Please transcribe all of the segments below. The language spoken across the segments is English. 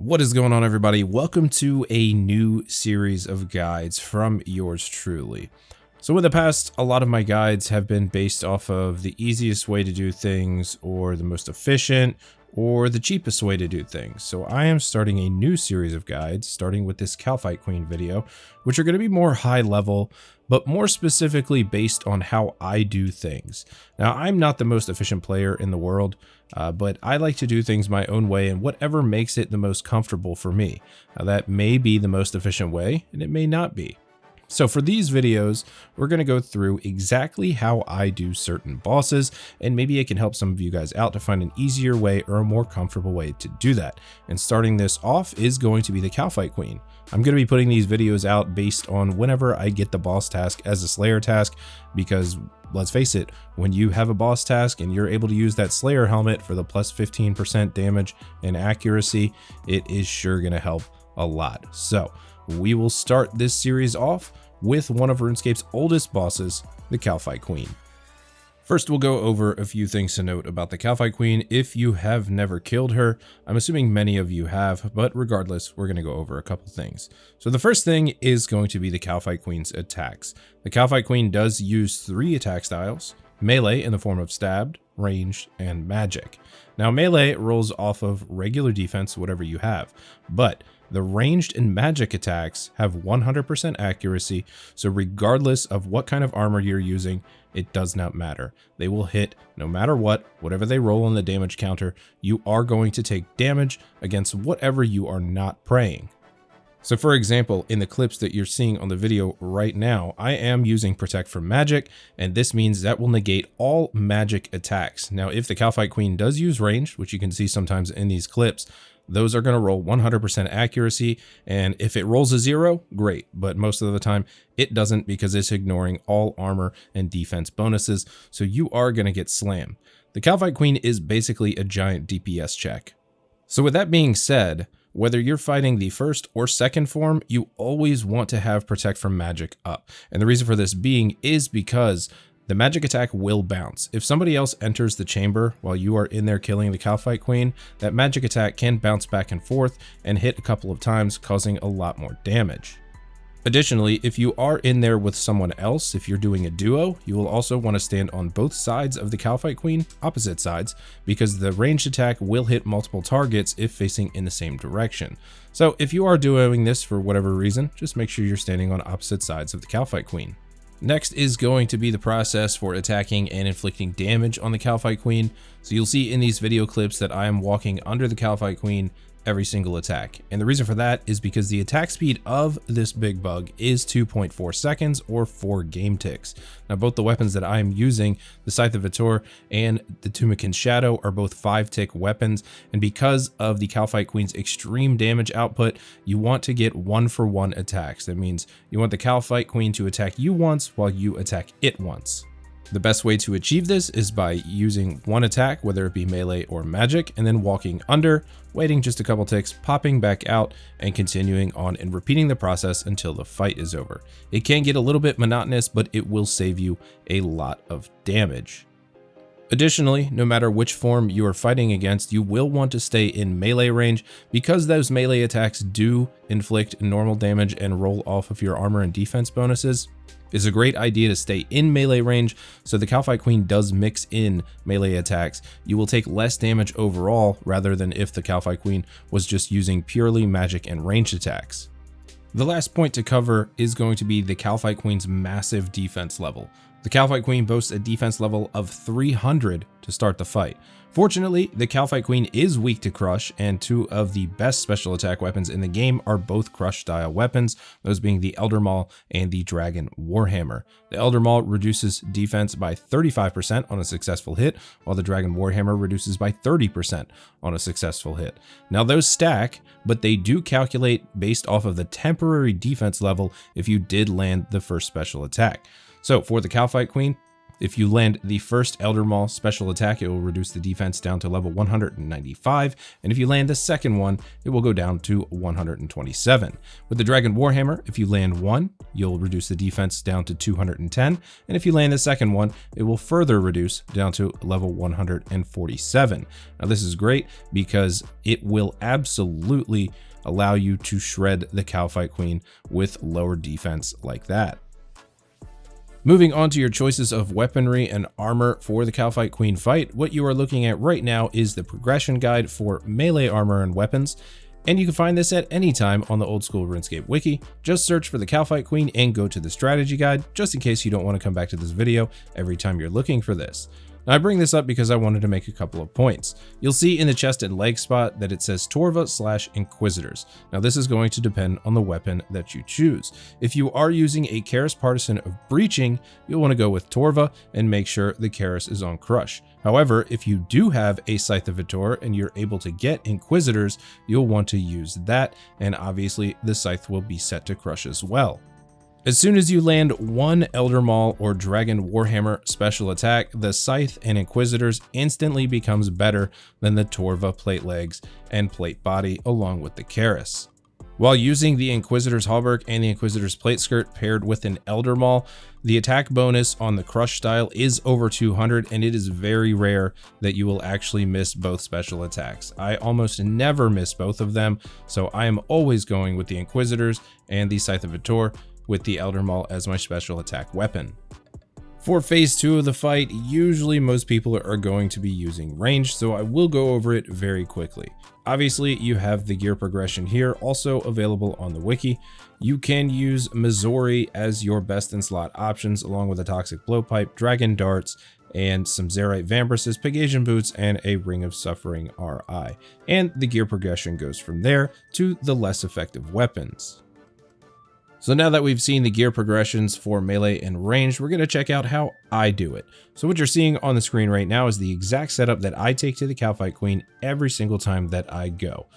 What is going on, everybody? Welcome to a new series of guides from yours truly. So in the past, a lot of my guides have been based off of the easiest way to do things, or the most efficient, or the cheapest way to do things. So I am starting a new series of guides, starting with this Kalphite Queen video, which are going to be more high level, but more specifically based on how I do things. Now, I'm not the most efficient player in the world, but I like to do things my own way and whatever makes it the most comfortable for me. Now, that may be the most efficient way, and it may not be. So for these videos, we're going to go through exactly how I do certain bosses, and maybe it can help some of you guys out to find an easier way or a more comfortable way to do that. And starting this off is going to be the Kalphite Queen. I'm going to be putting these videos out based on whenever I get the boss task as a Slayer task, because let's face it, when you have a boss task and you're able to use that Slayer helmet for the plus 15% damage and accuracy, it is sure going to help a lot. So we will start this series off with one of RuneScape's oldest bosses, the Kalphite Queen. First, we'll go over a few things to note about the Kalphite Queen. If you have never killed her, I'm assuming many of you have, but regardless, we're going to go over a couple things. So the first thing is going to be the Kalphite Queen's attacks. The Kalphite Queen does use 3 attack styles: melee in the form of stabbed, ranged, and magic. Now, melee rolls off of regular defense, whatever you have, but the ranged and magic attacks have 100% accuracy, so regardless of what kind of armor you're using, it does not matter. They will hit no matter what, whatever they roll on the damage counter, you are going to take damage against whatever you are not praying. So for example, in the clips that you're seeing on the video right now, I am using Protect from Magic, and this means that will negate all magic attacks. Now, if the Kalphite Queen does use ranged, which you can see sometimes in these clips, those are going to roll 100% accuracy, and if it rolls a 0, great, but most of the time it doesn't because it's ignoring all armor and defense bonuses, so you are going to get slammed. The Kalphite Queen is basically a giant DPS check. So with that being said, whether you're fighting the first or second form, you always want to have Protect from Magic up, and the reason for this being is because the magic attack will bounce. If somebody else enters the chamber while you are in there killing the Kalphite Queen, that magic attack can bounce back and forth and hit a couple of times, causing a lot more damage. Additionally, if you are in there with someone else, if you're doing a duo, you will also want to stand on both sides of the Kalphite Queen, opposite sides, because the ranged attack will hit multiple targets if facing in the same direction. So if you are doing this for whatever reason, just make sure you're standing on opposite sides of the Kalphite Queen. Next is going to be the process for attacking and inflicting damage on the Kalphite Queen. So you'll see in these video clips that I am walking under the Kalphite Queen every single attack. And the reason for that is because the attack speed of this big bug is 2.4 seconds or 4 game ticks. Now, both the weapons that I am using, the Scythe of Vitor and the Tumikin's Shadow, are both 5-tick weapons. And because of the Kalphite Queen's extreme damage output, you want to get 1-for-1 attacks. That means you want the Kalphite Queen to attack you once while you attack it once. The best way to achieve this is by using one attack, whether it be melee or magic, and then walking under, waiting just a couple ticks, popping back out, and continuing on and repeating the process until the fight is over. It can get a little bit monotonous, but it will save you a lot of damage. Additionally, no matter which form you are fighting against, you will want to stay in melee range because those melee attacks do inflict normal damage and roll off of your armor and defense bonuses. It's a great idea to stay in melee range, so the Kalphite Queen does mix in melee attacks. You will take less damage overall rather than if the Kalphite Queen was just using purely magic and ranged attacks. The last point to cover is going to be the Kalphite Queen's massive defense level. The Kalphite Queen boasts a defense level of 300 to start the fight. Fortunately, the Kalphite Queen is weak to crush, and 2 of the best special attack weapons in the game are both crush style weapons, those being the Elder Maul and the Dragon Warhammer. The Elder Maul reduces defense by 35% on a successful hit, while the Dragon Warhammer reduces by 30% on a successful hit. Now those stack, but they do calculate based off of the temporary defense level if you did land the first special attack. So for the Kalphite Queen, If you land the first Elder Maul special attack, it will reduce the defense down to level 195, and if you land the second one, it will go down to 127. With the Dragon Warhammer, if you land one, you'll reduce the defense down to 210, and if you land the second one, it will further reduce down to level 147. Now this is great because it will absolutely allow you to shred the Kalphite Queen with lower defense like that. Moving on to your choices of weaponry and armor for the Kalphite Queen fight, what you are looking at right now is the progression guide for melee armor and weapons, and you can find this at any time on the Old School RuneScape wiki. Just search for the Kalphite Queen and go to the strategy guide, just in case you don't want to come back to this video every time you're looking for this. Now I bring this up because I wanted to make a couple of points. You'll see in the chest and leg spot that it says Torva/Inquisitors. Now this is going to depend on the weapon that you choose. If you are using a Karis Partisan of Breaching, you'll want to go with Torva and make sure the Karis is on Crush. However, if you do have a Scythe of Vitor and you're able to get Inquisitors, you'll want to use that, and obviously the Scythe will be set to Crush as well. As soon as you land one Elder Maul or Dragon Warhammer special attack, the Scythe and Inquisitors instantly becomes better than the Torva plate legs and plate body along with the Karis. While using the Inquisitor's Hauberk and the Inquisitor's plate skirt paired with an Elder Maul, the attack bonus on the Crush style is over 200, and it is very rare that you will actually miss both special attacks. I almost never miss both of them, so I am always going with the Inquisitors and the Scythe of Vitor, with the Elder Maul as my special attack weapon. For phase 2 of the fight, usually most people are going to be using range, so I will go over it very quickly. Obviously, you have the gear progression here, also available on the wiki. You can use Missouri as your best in slot options, along with a Toxic Blowpipe, Dragon Darts, and some Zerite Vambraces, Pegasian Boots, and a Ring of Suffering RI. And the gear progression goes from there to the less effective weapons. So now that we've seen the gear progressions for melee and ranged, we're going to check out how I do it. So what you're seeing on the screen right now is the exact setup that I take to the Kalphite Queen every single time that I go.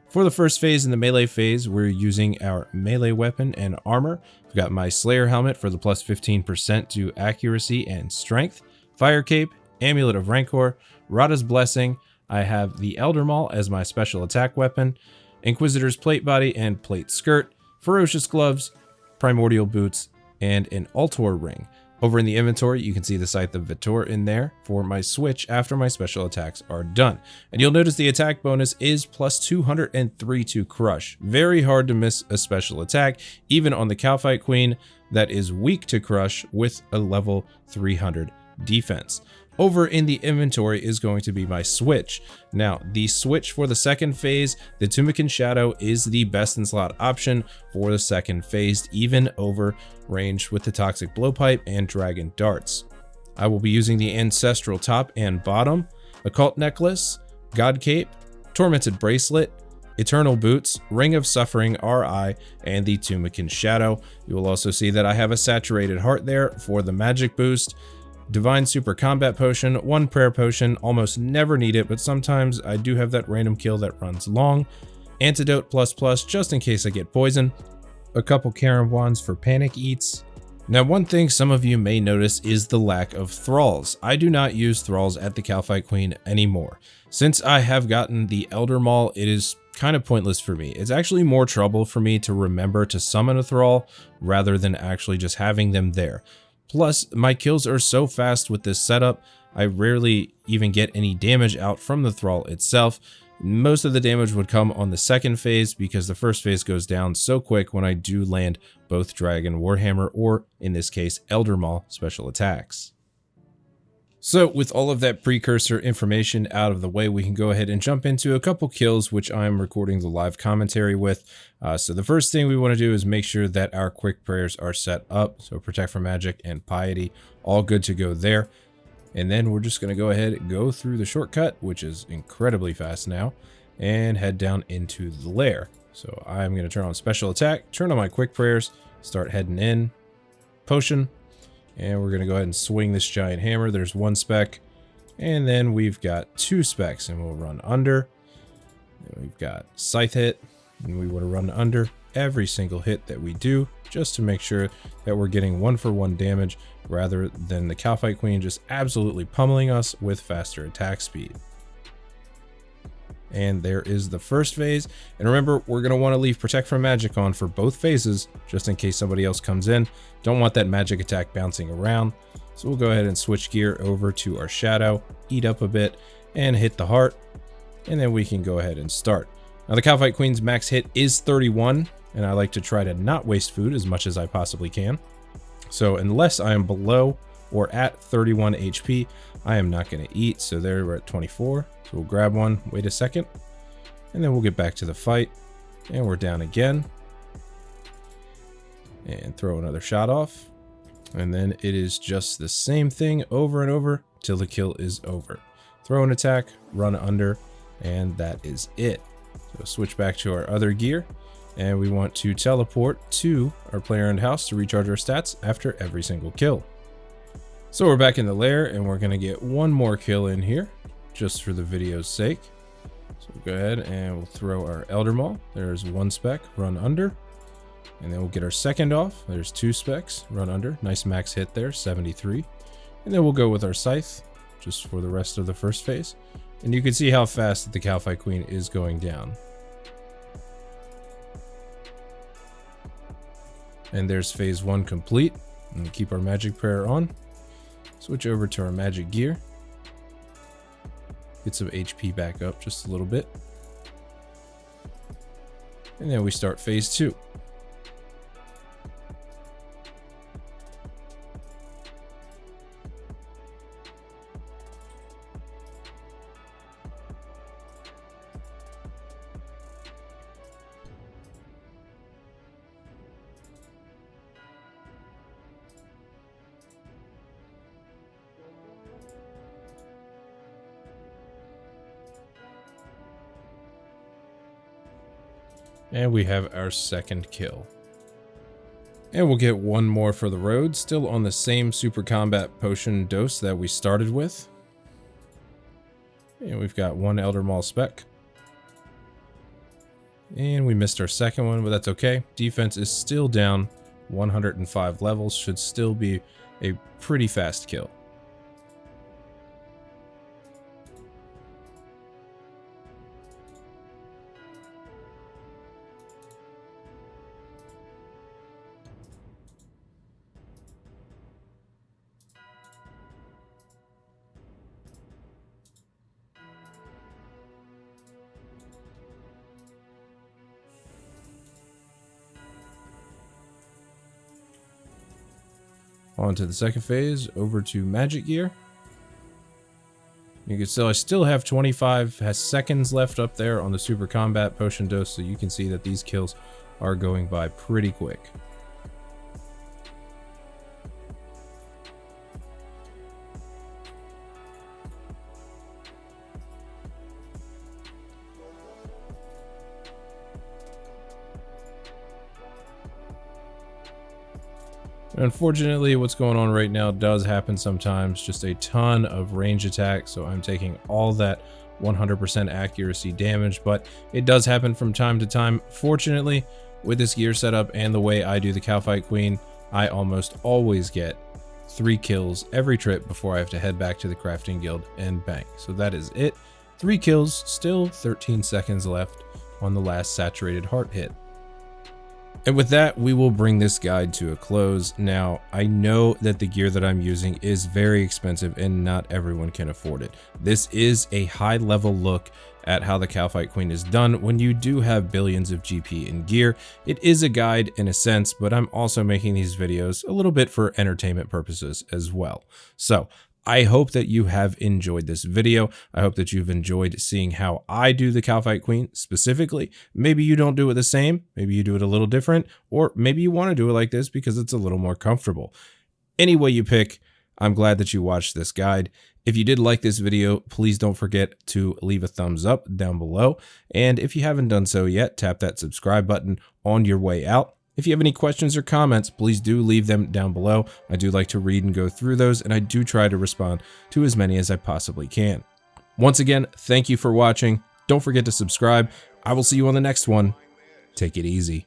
For the first phase, in the melee phase, we're using our melee weapon and armor. I've got my Slayer helmet for the plus 15% to accuracy and strength, Fire Cape, Amulet of Rancor, Rada's Blessing. I have the Elder Maul as my special attack weapon, Inquisitor's plate body and plate skirt, Ferocious gloves, Primordial boots, and an Altor ring. Over in the inventory, you can see the Scythe of Vitor in there for my switch after my special attacks are done. And you'll notice the attack bonus is plus 203 to Crush. Very hard to miss a special attack, even on the Kalphite Queen that is weak to Crush with a level 300 defense. Over in the inventory is going to be my switch. Now, the switch for the second phase, the Tunic and Shadow, is the best in slot option for the second phase, even over range with the Toxic Blowpipe and Dragon Darts. I will be using the Ancestral top and bottom, Occult Necklace, God Cape, Tormented Bracelet, Eternal Boots, Ring of Suffering RI, and the Tunic and Shadow. You will also see that I have a Saturated Heart there for the magic boost, Divine Super Combat Potion, one Prayer Potion, almost never need it, but sometimes I do have that random kill that runs long, Antidote ++ just in case I get poisoned, a couple Karen Wands for panic eats. Now one thing some of you may notice is the lack of thralls. I do not use thralls at the Kalphite Queen anymore. Since I have gotten the Elder Maul, it is kind of pointless for me. It's actually more trouble for me to remember to summon a thrall rather than actually just having them there. Plus, my kills are so fast with this setup, I rarely even get any damage out from the thrall itself. Most of the damage would come on the second phase because the first phase goes down so quick when I do land both Dragon Warhammer or, in this case, Elder Maul special attacks. So with all of that precursor information out of the way, we can go ahead and jump into a couple kills, which I'm recording the live commentary with. So the first thing we want to do is make sure that our quick prayers are set up. So Protect from Magic and Piety, all good to go there. And then we're just going to go ahead and go through the shortcut, which is incredibly fast now, and head down into the lair. So I'm going to turn on Special Attack, turn on my quick prayers, start heading in, Potion. And we're going to go ahead and swing this giant hammer. There's one spec. And then we've got two specs, and we'll run under. And we've got Scythe hit, and we want to run under. every single hit that we do, just to make sure that we're getting 1-for-1 damage rather than the Kalphite Queen just absolutely pummeling us with faster attack speed. And there is the first phase. And remember, we're going to want to leave Protect from Magic on for both phases, just in case somebody else comes in. Don't want that magic attack bouncing around. So we'll go ahead and switch gear over to our Shadow, eat up a bit, and hit the heart. And then we can go ahead and start. Now the Kalphite Queen's max hit is 31, and I like to try to not waste food as much as I possibly can. So unless I am below or at 31 HP, I am not going to eat. So there we're at 24. So we'll grab one, wait a second, and then we'll get back to the fight. And we're down again. And throw another shot off. And then it is just the same thing over and over till the kill is over. Throw an attack, run under, and that is it. So switch back to our other gear. And we want to teleport to our player-owned house to recharge our stats after every single kill. So we're back in the lair, and we're going to get one more kill in here, just for the video's sake. So we'll go ahead and we'll throw our Elder Maul. There's one spec, run under. And then we'll get our second off. There's 2 specs, run under. Nice max hit there, 73. And then we'll go with our Scythe, just for the rest of the first phase. And you can see how fast the Kalphite Queen is going down. And there's phase 1 complete. And we'll keep our magic prayer on. Switch over to our magic gear. Get some HP back up just a little bit. And then we start phase 2. And we have our second kill. And we'll get one more for the road, still on the same super combat potion dose that we started with. And we've got one Elder Maul spec. And we missed our second one, but that's okay. Defense is still down 105 levels, should still be a pretty fast kill. On to the second phase, over to magic gear. You can see I still have 25 seconds left up there on the super combat potion dose, so you can see that these kills are going by pretty quick. Unfortunately, what's going on right now does happen sometimes, just a ton of range attack, so I'm taking all that 100% accuracy damage, but it does happen from time to time. Fortunately, with this gear setup and the way I do the Kalphite Queen, I almost always get 3 kills every trip before I have to head back to the crafting guild and bank. So that is it. 3 kills, still 13 seconds left on the last saturated heart hit. And with that, we will bring this guide to a close. Now, I know that the gear that I'm using is very expensive and not everyone can afford it. This is a high level look at how the Kalphite Queen is done when you do have billions of GP in gear. It is a guide in a sense, but I'm also making these videos a little bit for entertainment purposes as well. So I hope that you have enjoyed this video. I hope that you've enjoyed seeing how I do the Kalphite Queen specifically. Maybe you don't do it the same, maybe you do it a little different, or maybe you want to do it like this because it's a little more comfortable. Any way you pick, I'm glad that you watched this guide. If you did like this video, please don't forget to leave a thumbs up down below. And if you haven't done so yet, tap that subscribe button on your way out. If you have any questions or comments, please do leave them down below. I do like to read and go through those, and I do try to respond to as many as I possibly can. Once again, thank you for watching. Don't forget to subscribe. I will see you on the next one. Take it easy.